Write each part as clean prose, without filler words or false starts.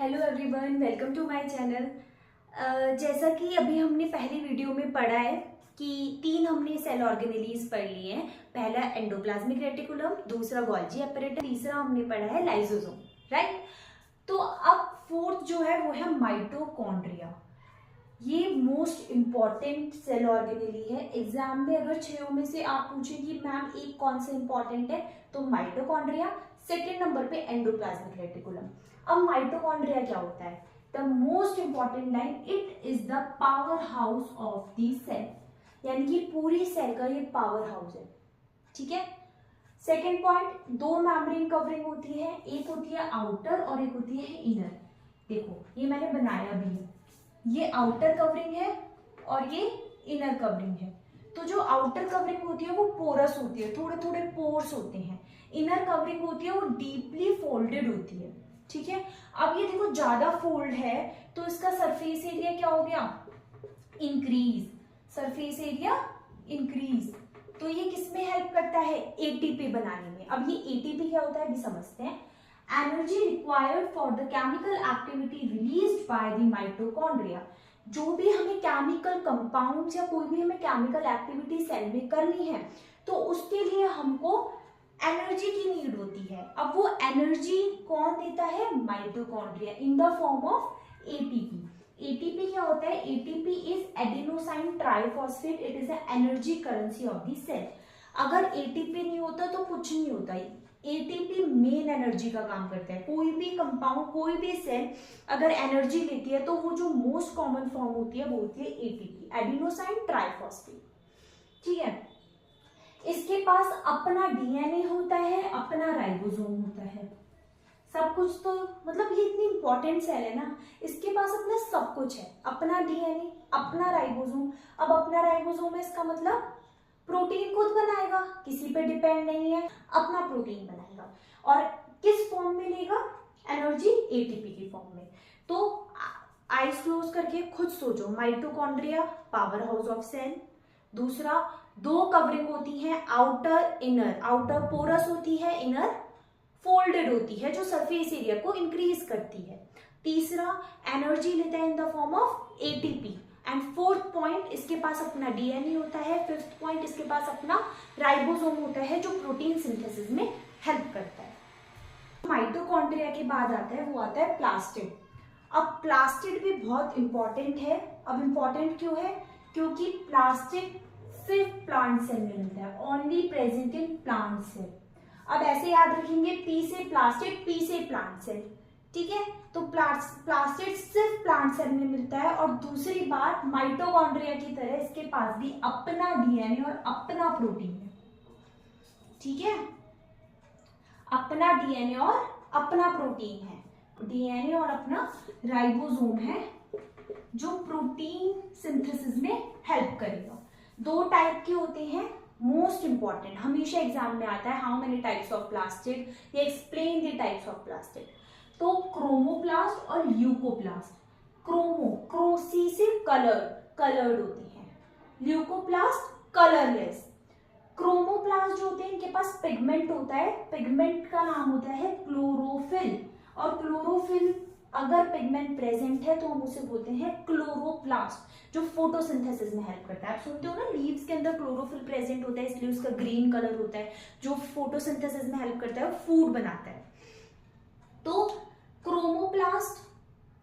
Hello everyone, welcome to my channel. जैसा कि अभी हमने पहली वीडियो में पढ़ा है कि तीन हमने सेल ऑर्गेनेलीज पढ़ लिए हैं। पहला एंडोप्लाज्मिक रेटिकुलम, दूसरा गोल्जी एपैरेटस, तीसरा हमने पढ़ा है लाइसोसोम, राइट। तो अब फोर्थ जो है वो है माइटोकॉन्ड्रिया। ये मोस्ट इम्पॉर्टेंट सेल ऑर्गेनेली है। एग्जाम में अगर 6 में से आप पूछें कि मैम एक कौन सा इंपॉर्टेंट है, तो माइटोकॉन्ड्रिया, सेकेंड नंबर पे एंडोप्लाज्मिक रेटिकुलम। अब माइटोकॉन्ड्रिया क्या होता है? The most important line, it is the powerhouse of the cell, यानी कि पूरी सेल का ये पावर हाउस है, ठीक है। सेकेंड पॉइंट, दो मेम्ब्रेन कवरिंग होती है, एक होती है आउटर और एक होती है इनर। देखो ये मैंने बनाया भी है, ये आउटर कवरिंग है और ये इनर कवरिंग है। तो जो आउटर कवरिंग होती है वो पोरस होती है, थोड़े थोड़े पोर्स होते हैं। इनर कवरिंग होती है वो डीपली फोल्डेड होती है, ठीक है। अब ये देखो ज्यादा फोल्ड है तो इसका सरफेस एरिया क्या हो गया? Increase, surface area increase. तो ये किसमें हेल्प करता है? एटीपी बनाने में। अब ये एटीपी क्या होता है अभी समझते हैं। Energy required for the chemical activity released by the mitochondria. जो भी हमें केमिकल कंपाउंड्स या कोई भी हमें केमिकल एक्टिविटी सेल में करनी है तो उसके लिए हमको एनर्जी की नीड होती है। अब वो एनर्जी कौन देता है? Mitochondria, in the form of ATP. ATP क्या होता है? ATP is adenosine triphosphate, it is energy currency of the cell. अगर एटीपी नहीं होता तो कुछ नहीं होता। एटीपी मेन एनर्जी का काम करता है। कोई भी कंपाउंड, कोई भी सेल अगर एनर्जी लेती है तो वो जो मोस्ट कॉमन फॉर्म होती है वो होती है एटीपी, एडिनोसाइन ट्राइफॉस्फेट, ठीक है। इसके पास अपना डीएनए होता है, अपना राइबोसोम होता है, सब कुछ। तो मतलब ये इतनी इंपॉर्टेंट सेल है ना, इसके पास अपना सब कुछ है, अपना डीएनए, अपना राइबोसोम। अब अपना राइबोसोम है, इसका मतलब प्रोटीन खुद बनाएगा, किसी पे डिपेंड नहीं है, अपना प्रोटीन बनाएगा। और किस फॉर्म में लेगा? एनर्जी एटीपी की फॉर्म में। तो आईज क्लोज करके खुद सोचो, mitochondria powerhouse of cell. दूसरा, दो कवरिंग होती है, आउटर इनर। आउटर पोरस होती है, इनर फोल्डेड होती है, जो सरफेस एरिया को इंक्रीज करती है। तीसरा, एनर्जी लेता है इन the form of ATP. And fourth point, इसके पास अपना डीएनए होता है। फिफ्थ पॉइंट, इसके पास अपना राइबोसोम होता है जो प्रोटीन सिंथेसिस में हेल्प करता है। माइटोकॉन्ड्रिया के बाद आता है, वो आता है प्लास्टिड। अब प्लास्टिड भी बहुत इंपॉर्टेंट है। अब इंपॉर्टेंट क्यों है? क्योंकि प्लास्टिड सिर्फ प्लांट सेल में मिलता है, only present in plant cell. अब ऐसे याद रखेंगे, पी से प्लास्टिड, पी से प्लांट सेल, ठीक है। तो प्लास्टिड सिर्फ प्लांट सेल में मिलता है। और दूसरी बात, माइटोकॉन्ड्रिया की तरह इसके पास भी अपना डीएनए और अपना प्रोटीन है, ठीक है। अपना डीएनए और अपना प्रोटीन है, डीएनए और अपना राइबोसोम है जो प्रोटीन सिंथेसिस में हेल्प करेगा। दो टाइप के होते हैं, मोस्ट इंपॉर्टेंट, हमेशा एग्जाम में आता है, how many types of plastid, ये explain the types of plastid. तो क्रोमोप्लास्ट और ल्यूकोप्लास्ट। क्रो सी से कलर्ड होती हैं, ल्यूकोप्लास्ट कलरलेस। क्रोमोप्लास्ट जो होते हैं इनके पास पिगमेंट होता है, पिगमेंट का नाम होता है क्लोरोफिल। और क्लोरोफिल अगर पिगमेंट प्रेजेंट है तो हम उसे बोलते हैं क्लोरोप्लास्ट, जो फोटोसिंथेसिस में हेल्प करता है। आप सुनते हो ना, लीव्स के अंदर क्लोरोफिल प्रेजेंट होता है, इसलिए उसका ग्रीन कलर होता है, जो फोटोसिंथेसिस में हेल्प करता है, फूड बनाता है। तो क्रोमोप्लास्ट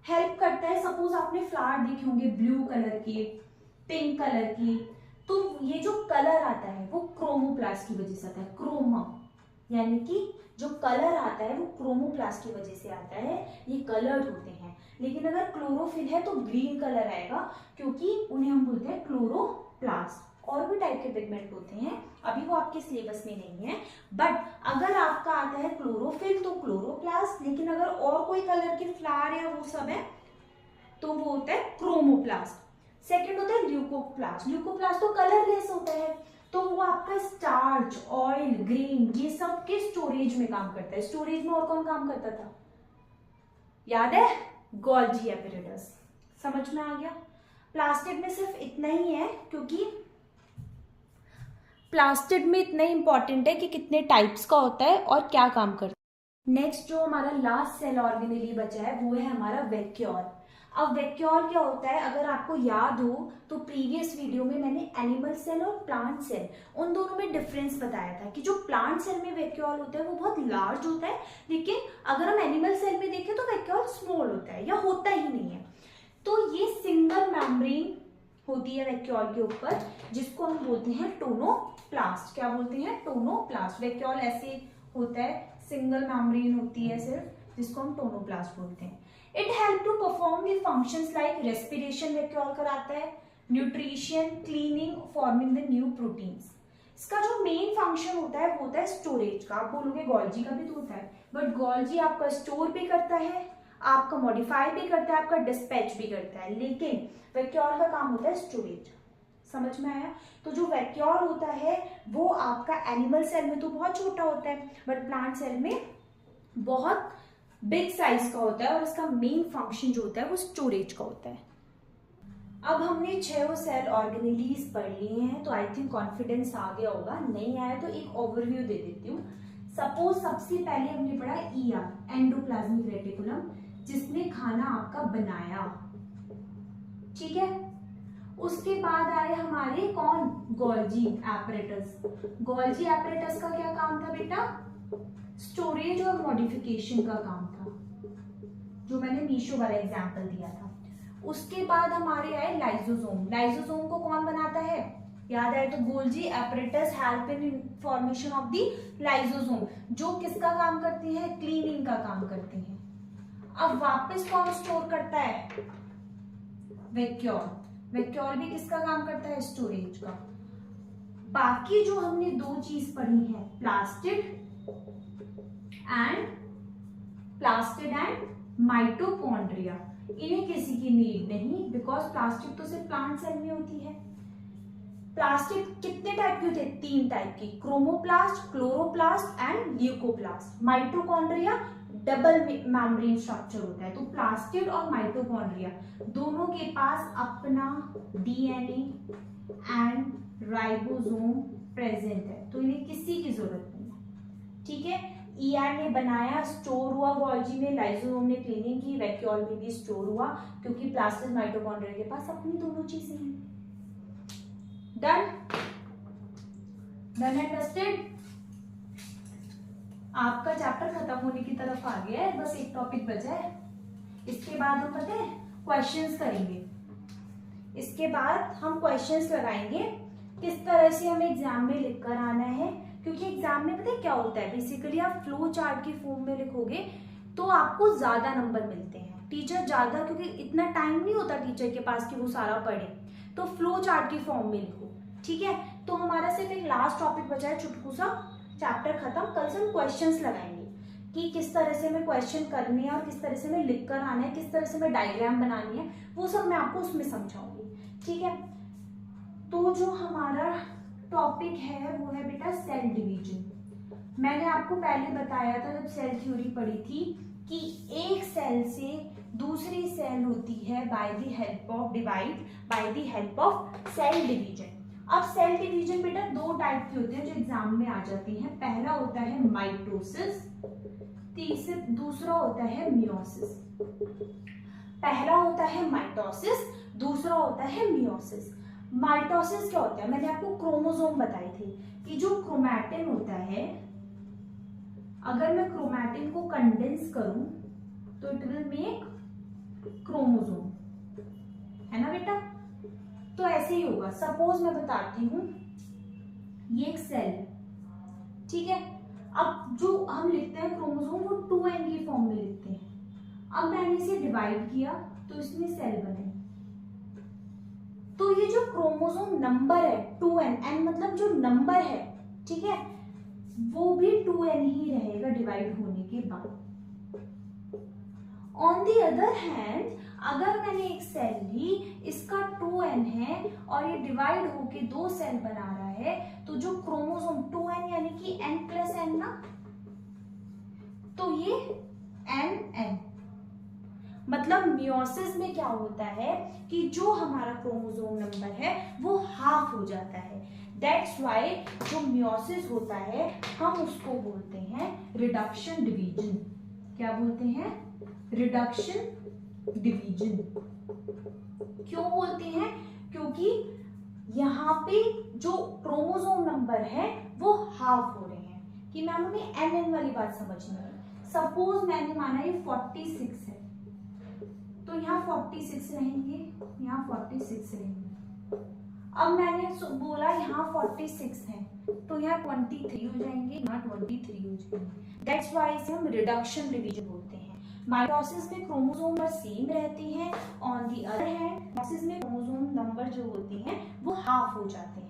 हेल्प करता है। सपोज आपने फ्लावर देखे होंगे ब्लू कलर के, पिंक कलर की, तो ये जो कलर आता है वो क्रोमोप्लास्ट की वजह से आता है। क्रोमा यानी कि जो कलर आता है वो क्रोमोप्लास्ट की वजह से आता है, ये कलर्ड होते हैं। लेकिन अगर क्लोरोफिल है तो ग्रीन कलर आएगा, क्योंकि उन्हें हम बोलते हैं क्लोरोप्लास्ट। और भी टाइप के पिगमेंट होते हैं, अभी वो आपके सिलेबस में नहीं है, बट अगर आपका आता है क्लोरोफिल तो क्लोरोप्लास्ट। लेकिन अगर और कोई कलर के फ्लावर या वो सब है तो वो होता है क्रोमोप्लास्ट। सेकेंड होता है ल्यूकोप्लास्ट। ल्यूकोप्लास्ट तो कलरलेस होता है, तो वो आपका स्टार्च, ऑयल, ग्रेन, ये सब के स्टोरेज में काम करता है। स्टोरेज में और कौन काम करता था? याद है? Golgi apparatus. समझ में आ गया? प्लास्टिड में सिर्फ इतना ही है, क्योंकि प्लास्टिड में इतना ही इंपॉर्टेंट है कि कितने टाइप्स का होता है और क्या काम करता है। नेक्स्ट जो हमारा लास्ट सेल ऑर्गेनेली बचा है वो है हमारा वैक्यूल। अब वैक्यूल क्या होता है, अगर आपको याद हो तो प्रीवियस वीडियो में मैंने एनिमल सेल और प्लांट सेल उन दोनों में डिफरेंस बताया था कि जो प्लांट सेल में वैक्यूल होता है वो बहुत लार्ज होता है, लेकिन अगर हम एनिमल सेल में देखें तो वैक्यूल स्मॉल होता है या होता ही नहीं है। तो ये सिंगल मेम्ब्रेन होती है वैक्यूल के ऊपर, जिसको हम बोलते हैं टोनोप्लास्ट। क्या बोलते हैं? टोनोप्लास्ट। वैक्यूल ऐसे होता है, सिंगल मेम्ब्रेन होती है सिर्फ, जिसको हम टोनोप्लास्ट बोलते हैं। It help to perform the functions like respiration vacuole कराता है, nutrition, cleaning, forming the new proteins. इसका जो मेन फंक्शन होता है वो होता है स्टोरेज का। आप बोलोगे गोल्जी का भी तो होता है, बट गोल्जी आपका स्टोर भी करता है, आपका मॉडिफाई भी करता है, आपका डिस्पैच भी करता है, लेकिन वैक्यूल का काम होता है स्टोरेज। समझ में आया? तो जो वैक्यूल होता है वो आपका एनिमल सेल में तो बहुत छोटा होता है, बट प्लांट सेल में बहुत बिग साइज का होता है, और इसका मेन फंक्शन जो होता है वो स्टोरेज का होता है। अब हमने 6 सेल ऑर्गेनेलीज पढ़ लिए हैं, तो आई थिंक कॉन्फिडेंस आ गया होगा। नहीं आया तो एक ओवरव्यू दे देती हूँ। सपोज सबसे पहले हमने पढ़ा ER, एंडोप्लाज्मिक रेटिकुलम, जिसने खाना आपका बनाया, ठीक है। उसके बाद आए हमारे कौन? Golgi apparatus. गोल्जी एपरेटस का क्या काम था बेटा? स्टोरेज और मॉडिफिकेशन का काम था, जो मैंने मीशो वाला एग्जांपल दिया था। उसके बाद हमारे आए लाइसोसोम। लाइसोसोम को कौन बनाता है? याद आए तो Golgi apparatus help in formation of the lysosome, जो किसका काम करते हैं? क्लीनिंग का काम करते हैं। अब वापस कौन स्टोर करता है? वैक्यूल। वैक्यूल भी किसका काम करता है? स्टोरेज का। बाकी जो हमने 2 चीज पढ़ी है, प्लास्टिड एंड माइटोकॉन्ड्रिया, इन्हें किसी की नीड नहीं, बिकॉज प्लास्टिक तो सिर्फ प्लांट सेल में होती है। प्लास्टिक कितने टाइप के होते हैं? 3 टाइप की, chromoplast, chloroplast and leucoplast. Mitochondria double membrane structure होता है। तो प्लास्टिड और माइटोकॉन्ड्रिया दोनों के पास अपना DNA एंड राइबोसोम प्रेजेंट है, तो इन्हें किसी की जरूरत नहीं है, ठीक है। ER ने बनाया, स्टोर हुआ गोल्जी में, लाइसोसोम ने क्लीनिंग की, वैक्यूल में भी स्टोर हुआ, क्योंकि प्लास्टिड माइटोकॉन्ड्रिया के पास अपनी दोनों चीजें हैं। डन? Done understand? आपका चैप्टर खत्म होने की तरफ आ गया है, बस एक टॉपिक बचा है। इसके बाद हम पता है क्वेश्चंस करेंगे। इसके बाद हम क्वेश्चंस लगाएंगे, किस तरह से हमें एग्जाम में लिखकर आना है, क्योंकि एग्जाम में पता है क्या होता है, बेसिकली आप फ्लो चार्ट की फॉर्म में लिखोगे तो आपको ज्यादा नंबर मिलते हैं। टीचर ज्यादा, क्योंकि इतना टाइम नहीं होता टीचर के पास कि वो सारा पढ़े, तो फ्लो चार्ट की फॉर्म में लिखो, ठीक है। तो हमारा सिर्फ एक लास्ट टॉपिक बचा है, छुटकू सा, चैप्टर खत्म। कल से हम क्वेश्चंस लगाएंगे कि किस तरह से हमें क्वेश्चन करने हैं और किस तरह से हमें लिख कर आना है, किस तरह से हमें डायग्राम बनानी है, वो सब मैं आपको उसमें समझाऊंगी, ठीक है। तो जो हमारा टॉपिक है वो है बेटा सेल डिवीजन। मैंने आपको पहले बताया था जब सेल थ्योरी पढ़ी थी कि एक सेल से दूसरी सेल होती है by the help of divide, by the help of cell division. अब सेल डिवीजन बेटा 2 टाइप के होते हैं जो एग्जाम में आ जाती हैं। पहला होता है माइटोसिस, दूसरा होता है मियोसिस। पहला होता है माइटोसिस, दूसरा होता है मियोसिस। माइटोसिस क्या होता है? मैंने आपको क्रोमोसोम बताए थे कि जो क्रोमैटिन होता है, अगर मैं क्रोमैटिन को कंडेंस करूं तो इट विल मेक क्रोमोसोम, है ना बेटा। तो ऐसे ही होगा। सपोज मैं बताती हूं, ये एक सेल, ठीक है। अब जो हम लिखते हैं क्रोमोसोम वो 2n की फॉर्म में लिखते हैं। अब मैंने इसे डिवाइड किया तो इसमें सेल बने। तो ये जो क्रोमोसोम नंबर है 2n, n मतलब जो नंबर है, ठीक है, वो भी 2n ही रहेगा डिवाइड होने के बाद। ऑन दी अदर हैंड, अगर मैंने एक सेल ली, इसका 2n है और ये डिवाइड होके 2 सेल बना रहा है, तो जो क्रोमोसोम 2n यानी कि n+n ना, तो ये n। मतलब मियोसिस में क्या होता है कि जो हमारा क्रोमोसोम नंबर है वो हाफ हो जाता है। दैट्स वाई जो मियोसिस होता है हम उसको बोलते हैं रिडक्शन डिवीजन। क्या बोलते हैं? Reduction division. क्यों बोलते हैं? क्योंकि यहाँ पे जो क्रोमोसोम नंबर है वो हाफ हो रहे हैं। कि मैम हमें एन वाली बात समझनी है। सपोज मैंने माना ये 46 है, तो यहाँ 46 रहेंगे, यहाँ 46 रहेंगे। अब मैंने बोला यहाँ 46 है, तो यहाँ 23 हो जाएंगे, यहाँ 23 हो जाएंगे। दैट्स वाई इसे हम रिडक्शन डिवीजन बोलते हैं। माइटोसिस में क्रोमोसोम नंबर सेम रहती है, on the other hand meiosis में क्रोमोसोम नंबर जो होती हैं वो हाफ हो जाते हैं।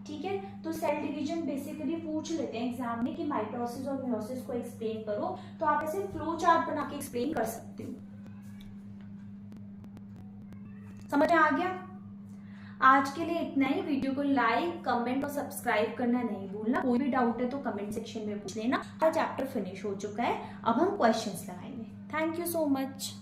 ठीक है, तो सेल डिवीजन बेसिकली पूछ लेते हैं एग्जाम में कि माइटोसिस और मियोसिस को एक्सप्लेन करो, तो आप ऐसे फ्लो चार्ट बना के एक्सप्लेन कर सकते हो। समझ में आ गया? आज के लिए इतना ही। वीडियो को लाइक, कमेंट और सब्सक्राइब करना नहीं भूलना। कोई भी डाउट है तो कमेंट सेक्शन में पूछ लेना। हर चैप्टर फिनिश हो चुका है, अब हम क्वेश्चंस लगाएंगे। Thank you so much.